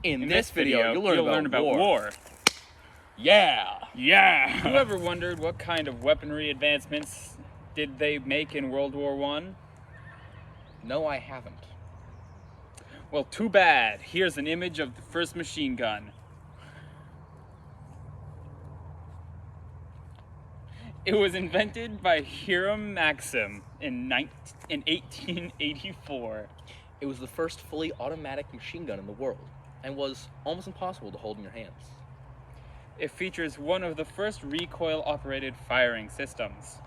In this video, you'll learn about war. Yeah! Yeah! You ever wondered what kind of weaponry advancements did they make in World War I? No, I haven't. Well, too bad. Here's an image of the first machine gun. It was invented by Hiram Maxim in 1884. It was the first fully automatic machine gun in the world, and was almost impossible to hold in your hands. It features one of the first recoil-operated firing systems.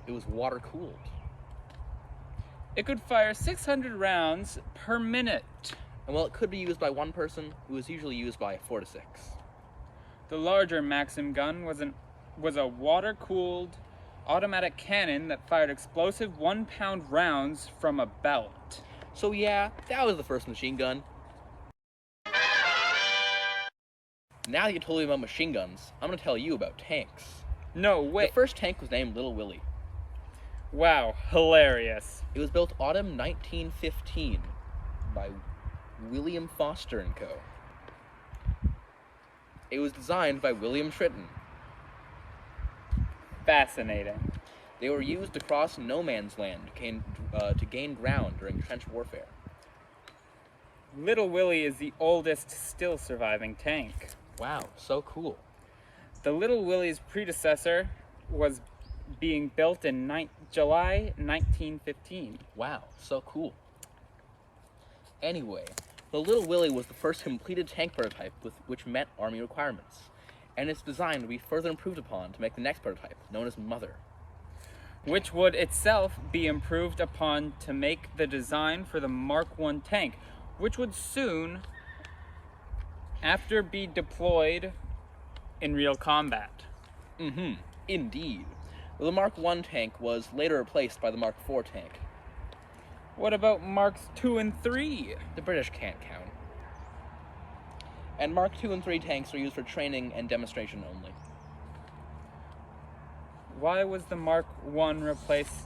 It was water-cooled. It could fire 600 rounds per minute. And while it could be used by one person, it was usually used by 4 to 6. The larger Maxim gun was a water-cooled automatic cannon that fired explosive 1-pound rounds from a belt. So yeah, that was the first machine gun. Now that you told me about machine guns, I'm going to tell you about tanks. No, wait. The first tank was named Little Willie. Wow, hilarious. It was built autumn 1915 by William Foster & Co. It was designed by William Tritton. Fascinating. They were used to cross no man's land to gain ground during trench warfare. Little Willie is the oldest still surviving tank. Wow, so cool. The Little Willie's predecessor was being built in July 1915. Wow, so cool. Anyway, the Little Willie was the first completed tank prototype which met Army requirements, and its design would be further improved upon to make the next prototype, known as Mother. Which would itself be improved upon to make the design for the Mark I tank, which would soon after be deployed in real combat. Indeed. The Mark I tank was later replaced by the Mark IV tank. What about Marks II and III? The British can't count. And Mark II and III tanks are used for training and demonstration only. Why was the Mark I replaced?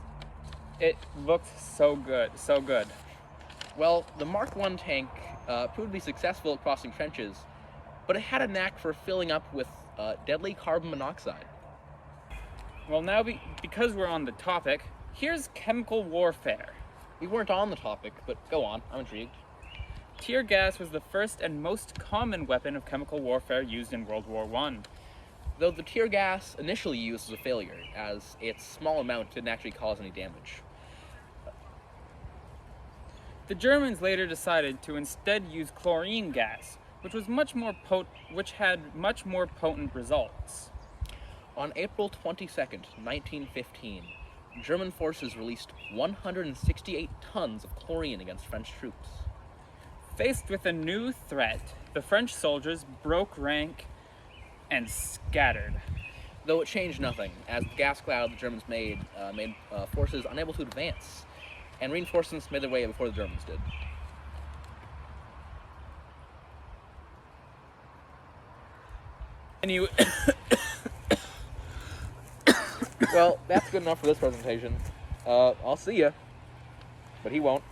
It looked so good, so good. Well, the Mark I tank proved to be successful at crossing trenches, but it had a knack for filling up with deadly carbon monoxide. Well, now because we're on the topic, here's chemical warfare. We weren't on the topic, but go on, I'm intrigued. Tear gas was the first and most common weapon of chemical warfare used in World War I. Though the tear gas initially used was a failure, as its small amount didn't actually cause any damage. The Germans later decided to instead use chlorine gas, which had much more potent results. On April 22nd, 1915, German forces released 168 tons of chlorine against French troops. Faced with a new threat, the French soldiers broke rank and scattered. Though it changed nothing, as the gas cloud the Germans made forces unable to advance, and reinforcements made their way before the Germans did. And you... Well, that's good enough for this presentation. I'll see ya. But he won't.